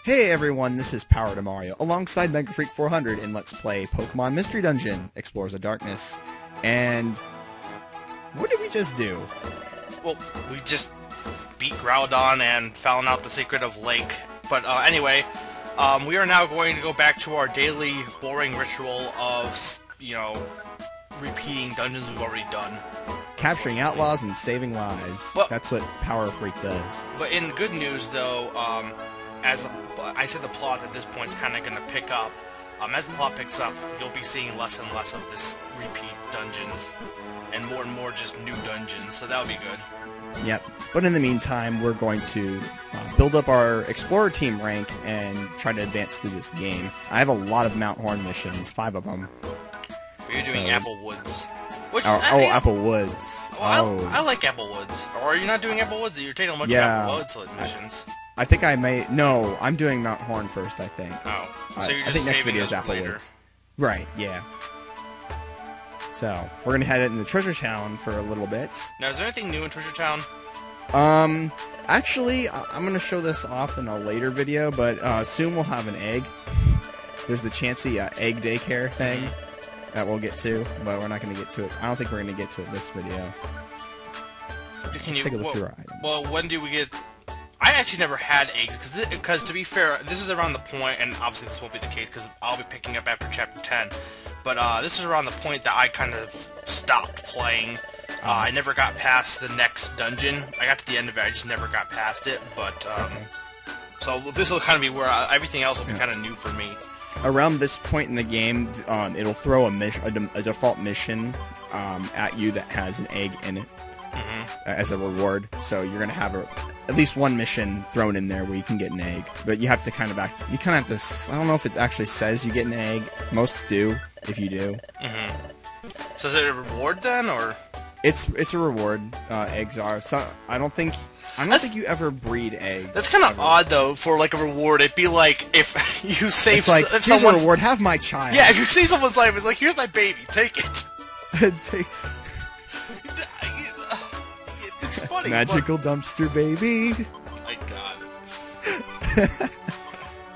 Hey everyone, this is Power to Mario, alongside MegaFreak 400 in Let's Play Pokemon Mystery Dungeon, Explorers of Darkness. And what did we just do? Well, we just beat Groudon and found out the secret of Lake. But anyway, we are now going to go back to our daily boring ritual of, repeating dungeons we've already done. Capturing outlaws and saving lives. Well, that's what PowerFreak does. But in good news, though, as I said, the plot at this point is kind of going to pick up. As the plot picks up, you'll be seeing less and less of this repeat dungeons, and more just new dungeons, so that'll be good. Yep. But in the meantime, we're going to build up our Explorer team rank and try to advance through this game. I have a lot of Mount Horn missions, 5 of them. But you're doing Applewoods. Applewoods. Well, I like Applewoods. Or are you not doing Applewoods? You're taking a bunch of Applewoods missions. I think I may... No, I'm doing Mount Horn first, I think. Oh. So you're just I think next saving video is us for later. Applewoods. Right, yeah. So, we're going to head into Treasure Town for a little bit. Now, is there anything new in Treasure Town? Actually, I'm going to show this off in a later video, but soon we'll have an egg. There's the Chansey egg daycare thing that we'll get to, but we're not going to get to it. I don't think we're going to get to it this video. So, let's take a look through our items. Well, when do we get... I actually never had eggs, because to be fair, this is around the point, and obviously this won't be the case, because I'll be picking up after Chapter 10, but this is around the point that I kind of stopped playing. I never got past the next dungeon. I got to the end of it, I just never got past it, but, so this will kind of be where everything else will be kind of new for me. Around this point in the game, it'll throw a default mission at you that has an egg in it as a reward. So you're gonna have at least one mission thrown in there where you can get an egg, but you have to kind of have to. I don't know if it actually says you get an egg. Most do, if you do. So is it a reward then, or? It's a reward. Eggs are. So I don't think you ever breed eggs. That's kind of odd, though, for like a reward. It'd be like if you save. It's like, if here's a reward. Have my child. Yeah, if you save someone's life, it's like, here's my baby. Take it. It's funny. Magical dumpster baby. Oh my god.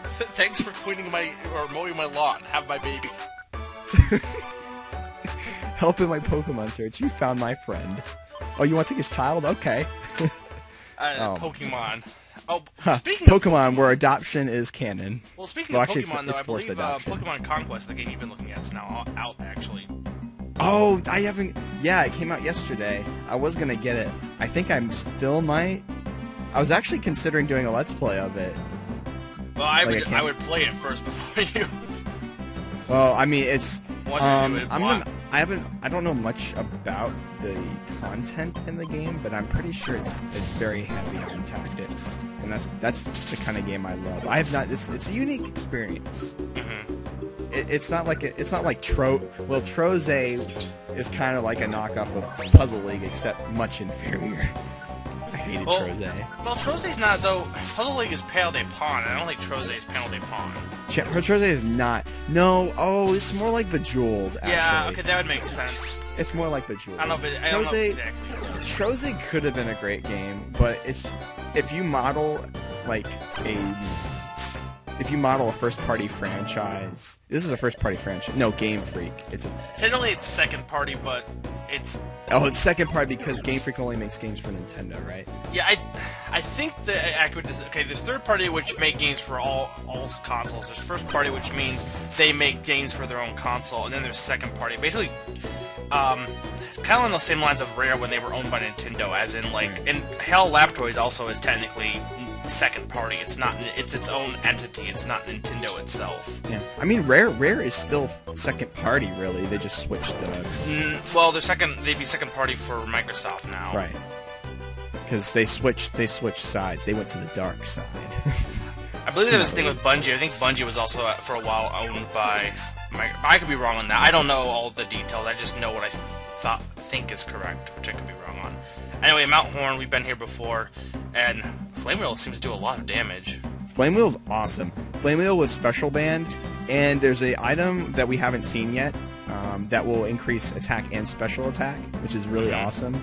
Thanks for cleaning or mowing my lawn. Have my baby. Helping my Pokemon search. You found my friend. Oh, you want to take his child? Okay. Pokemon. Oh, speaking Pokemon, of where adoption is canon. Well, speaking of Pokemon, it's though, I believe adoption. Pokemon Conquest, the game you've been looking at, is now out, actually. Oh, I haven't... Yeah, it came out yesterday. I was going to get it. I think I still might. I was actually considering doing a Let's Play of it. Well, I would play it first before you... Well, I mean, it's... I don't know much about the content in the game, but I'm pretty sure it's very heavy on tactics, and that's the kind of game I love. I have not. It's a unique experience. It's not like Troze is kind of like a knockoff of Puzzle League, except much inferior. I hated Troze. Well, Troze's not, though. Puzzle League is Pale de Pawn, and I don't think Troze is Pale de Pawn. Troze is not. No, it's more like Bejeweled, actually. Yeah, okay, that would make sense. It's more like Bejeweled. I don't know exactly. Troze could have been a great game, but if you model a first-party franchise. This is a first-party franchise. No, Game Freak. Technically, it's second-party, but it's... Oh, it's second-party because Game Freak only makes games for Nintendo, right? Yeah, I think the accurate is... Okay, there's third-party, which make games for all consoles. There's first-party, which means they make games for their own console. And then there's second-party. Basically, kind of on the same lines of Rare when they were owned by Nintendo, as in, like... And Hell Laboratories also is technically... second party. It's its own entity. It's not Nintendo itself. Yeah, I mean Rare is still second party. Really, they just switched. Well, they'd be second party for Microsoft now. Right. Because they switched sides. They went to the dark side. I believe there was a thing with Bungie. I think Bungie was also for a while owned by. I could be wrong on that. I don't know all the details. I just know what I think is correct, which I could be wrong on. Anyway, Mount Horn, we've been here before, and Flame Wheel seems to do a lot of damage. Flame Wheel's awesome. Flame Wheel was special banned, and there's an item that we haven't seen yet that will increase attack and special attack, which is really awesome.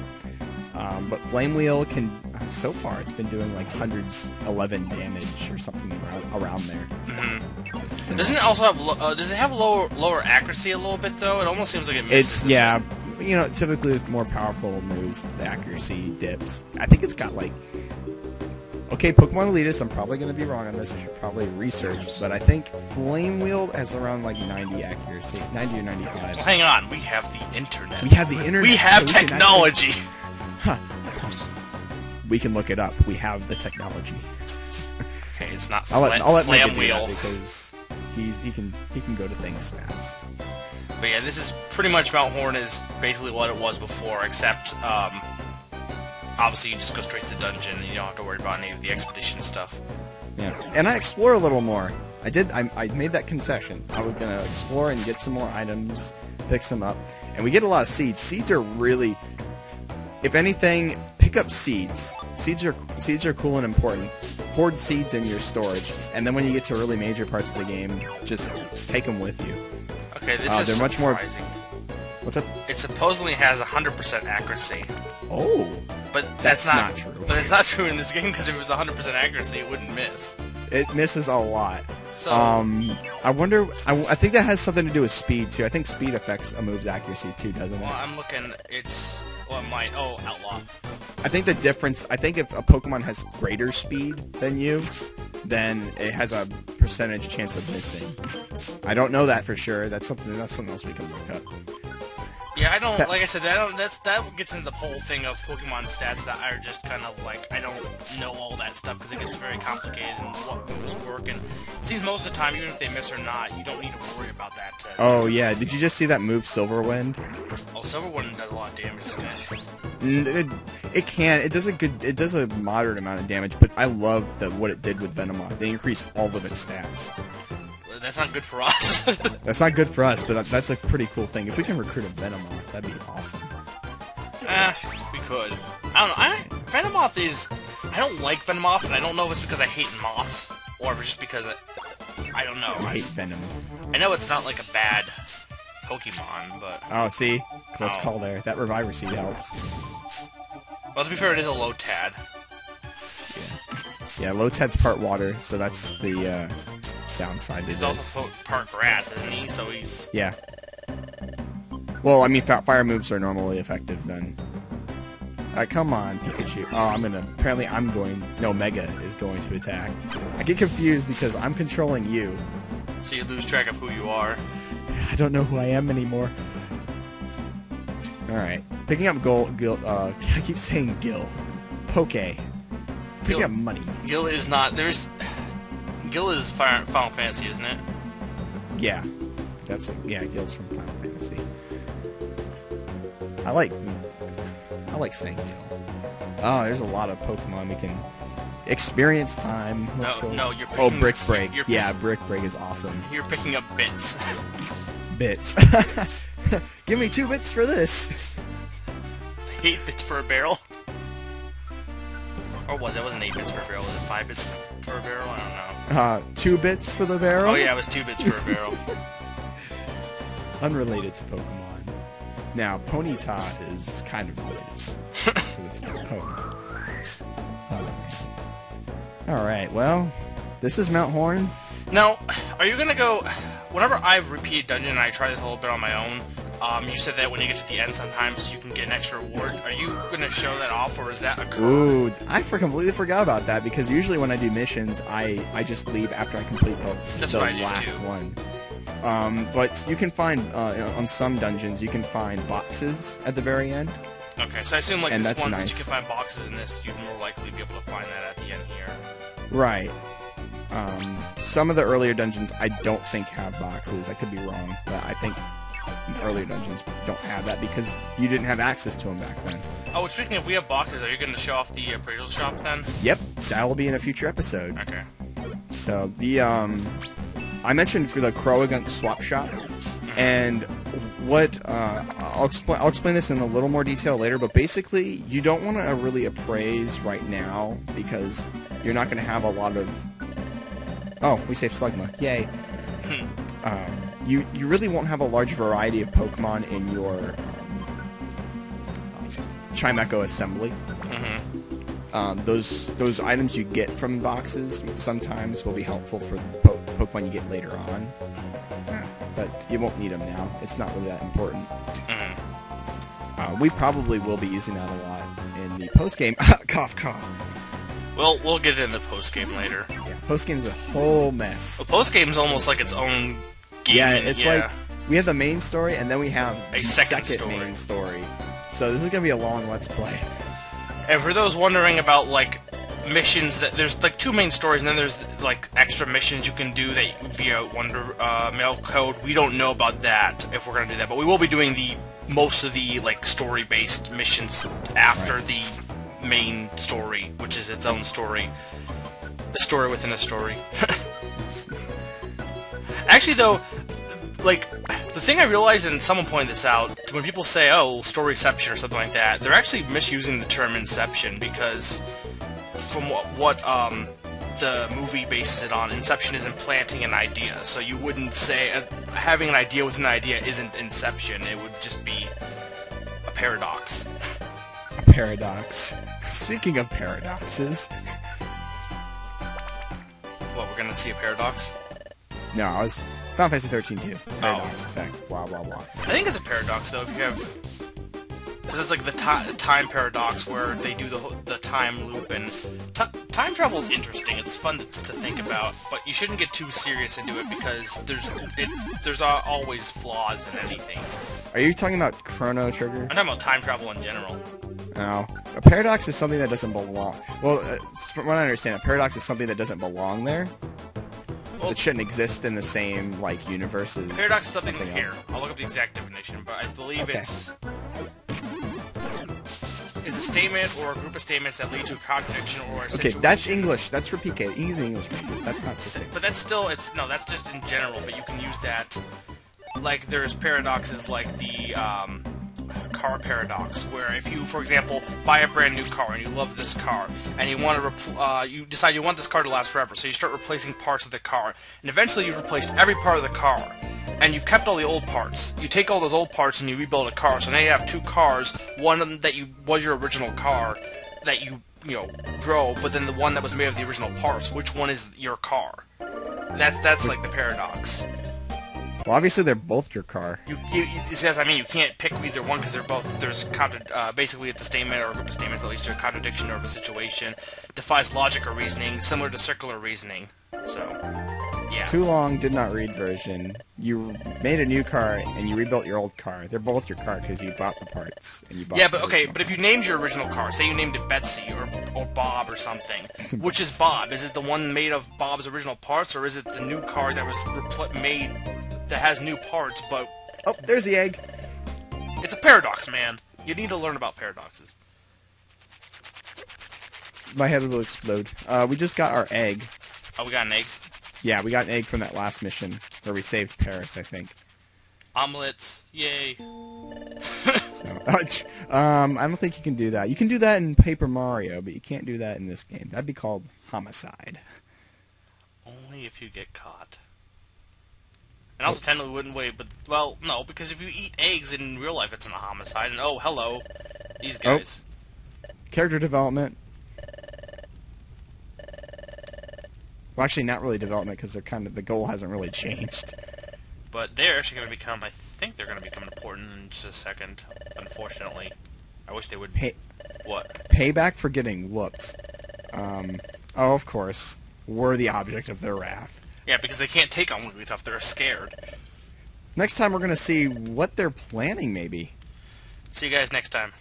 But Flame Wheel can so far it's been doing like 111 damage or something around there. Mm-hmm. Doesn't it also have does it have lower accuracy a little bit though? It almost seems like it misses. It's yeah, you know, typically with more powerful moves, the accuracy dips. I think it's got like. Okay, Pokemon Elitist, I'm probably going to be wrong on this. I should probably research, but I think Flame Wheel has around like 90 accuracy, 90 or 95. Well, hang on, we have the internet. We have the internet. We have technology. We can look it up. We have the technology. Okay, it's not I'll let Flame Mega do Wheel that because he can go to things fast. But yeah, this is pretty much Mount Horn is basically what it was before, except obviously you just go straight to the dungeon and you don't have to worry about any of the expedition stuff. Yeah, and I explore a little more. I made that concession. I was gonna explore and get some more items, pick some up, and we get a lot of seeds. Seeds are really, if anything, pick up seeds. Seeds are cool and important. Hoard seeds in your storage, and then when you get to really major parts of the game, just take them with you. Okay, this is they're much more. What's up? It supposedly has 100% accuracy. Oh. But that's not true. But it's not true in this game because if it was 100% accuracy, it wouldn't miss. It misses a lot. So I wonder. I think that has something to do with speed too. I think speed affects a move's accuracy too, doesn't it? Well, I'm looking. It's well, it might. Oh, outlaw. I think the difference. I think if a Pokemon has greater speed than you, then it has a percentage chance of missing. I don't know that for sure. That's something else we can look up. Yeah, I don't. Like I said, that gets into the whole thing of Pokemon stats that are just kind of like I don't know all that stuff because it gets very complicated and what moves work. And it seems most of the time, even if they miss or not, you don't need to worry about that. Oh yeah, did you just see that move, Silverwind? Oh, Silverwind does a lot of damage, doesn't it? It can. It does a good. It does a moderate amount of damage, but I love what it did with Venomoth. They increased all of its stats. That's not good for us. That's not good for us, but that's a pretty cool thing. If we can recruit a Venomoth, that'd be awesome. We could. I don't know. Venomoth is... I don't like Venomoth, and I don't know if it's because I hate moths, or if it's just because I don't know. I hate Venom. I know it's not like a bad Pokemon, but... Oh, see? Close call there. That Reviver Seed helps. Well, to be fair, it is a Lotad. Yeah, Lotad's part water, so that's the... downside to this. He's also part grass, isn't he? So he's... Yeah. Well, I mean, fire moves are normally effective then. Come on, Pikachu. Oh, apparently I'm going... No, Mega is going to attack. I get confused because I'm controlling you. So you lose track of who you are. I don't know who I am anymore. Alright. Picking up I keep saying Gil. Poke. Picking up money. Gil is not... Gil is Final Fantasy, isn't it? Yeah. That's what... Yeah, Gil's from Final Fantasy. I like saying Gil. Oh, there's a lot of Pokemon we can... Experience time. Let's go. No, you're picking... Brick Break. Yeah, Brick Break is awesome. You're picking up bits. Bits. Give me 2 bits for this. 8 bits for a barrel? Or was it? It wasn't 8 bits for a barrel. Was it 5 bits for a barrel? I don't know. 2 bits for the barrel? Oh yeah, it was 2 bits for a barrel. Unrelated to Pokemon. Now, Ponyta is kind of related. It's Pokemon. Alright, well, this is Mount Horn. Now, are you gonna go... Whenever I've repeated Dungeon and I try this a little bit on my own, you said that when you get to the end sometimes you can get an extra reward. Are you gonna show that off, or is that occur? Ooh, I completely forgot about that, because usually when I do missions, I just leave after I complete the last one. But you can find, on some dungeons, you can find boxes at the very end. Okay, so I assume like this one, nice. since you can find boxes in this, you'd more likely be able to find that at the end here. Right. Some of the earlier dungeons I don't think have boxes. I could be wrong, but I think earlier dungeons don't have that because you didn't have access to them back then. Oh, speaking of, we have boxes. Are you going to show off the appraisal shop then? Yep, that will be in a future episode. Okay. So the I mentioned for the Croagunk swap shop, and what I'll explain this in a little more detail later. But basically, you don't want to really appraise right now because you're not going to have a lot of. Oh, we saved Slugma! Yay! You really won't have a large variety of Pokemon in your Chimecho assembly. those items you get from boxes sometimes will be helpful for the Pokemon you get later on. But you won't need them now. It's not really that important. We probably will be using that a lot in the post-game. Cough, cough. We'll get it in the post-game later. Yeah, post-game is a whole mess. Well, post-game is almost like its own game. Yeah, it's like we have the main story, and then we have a the second main story. So this is going to be a long Let's Play. And for those wondering about, like, missions, that there's, like, 2 main stories, and then there's, like, extra missions you can do that via Wonder Mail Code. We don't know about that, if we're going to do that, but we will be doing most of the, like, story-based missions after the main story, which is its own story. A story within a story. Actually, though, like, the thing I realized, and someone pointed this out, when people say, oh, storyception or something like that, they're actually misusing the term inception, because from what the movie bases it on, inception is implanting an idea. So you wouldn't say having an idea within an idea isn't inception. It would just be a paradox. A paradox. Speaking of paradoxes... What, we're gonna see a paradox? No, I was... Final Fantasy 13 too. Paradox effect. Blah, blah, blah. I think it's a paradox, though, if you have... Because it's like the time paradox, where they do the time loop, and... time travel is interesting, it's fun to think about, but you shouldn't get too serious into it, because there's always flaws in anything. Are you talking about Chrono Trigger? I'm talking about time travel in general. No. A paradox is something that doesn't belong... Well, from what I understand, a paradox is something that doesn't belong there. Well, it shouldn't exist in the same, like, universe as paradox is something else. Here, I'll look up the exact definition, but I believe it's a statement or a group of statements that lead to a contradiction or a situation. Okay, that's English. That's for PK. He's English. That's not the same. But that's still, that's just in general, but you can use that, like, there's paradoxes like the, car paradox, where if you, for example, buy a brand new car and you love this car and you want to you decide you want this car to last forever, so you start replacing parts of the car, and eventually you've replaced every part of the car and you've kept all the old parts. You take all those old parts and you rebuild a car, so now you have 2 cars, one that was your original car that you drove, but then the one that was made of the original parts. Which one is your car? That's like the paradox. Well, obviously they're both your car. You can't pick either one, because they're both. There's basically it's a statement or a group of statements that leads to a contradiction or of a situation, defies logic or reasoning, similar to circular reasoning. So, yeah. Too long, did not read version. You made a new car and you rebuilt your old car. They're both your car because you bought the parts and you bought. Yeah, but okay, but if you named your original car, say you named it Betsy or Bob or something, which is Bob? Is it the one made of Bob's original parts, or is it the new car that was made that has new parts, but... Oh, there's the egg. It's a paradox, man. You need to learn about paradoxes. My head will explode. We just got our egg. Oh, we got an egg? Yeah, we got an egg from that last mission, where we saved Paris, I think. Omelets. Yay. I don't think you can do that. You can do that in Paper Mario, but you can't do that in this game. That'd be called homicide. Only if you get caught. And also technically wouldn't wait, but, well, no, because if you eat eggs in real life, it's not a homicide, and oh, hello, these guys. Oh. Character development. Well, actually, not really development, because they're the goal hasn't really changed. But they're actually going to become, I think they're going to become important in just a second, unfortunately. I wish they would... What? Payback for getting whooped. Oh, of course. We're the object of their wrath. Yeah, because they can't take on Wigglytuff, they're scared. Next time we're going to see what they're planning, maybe. See you guys next time.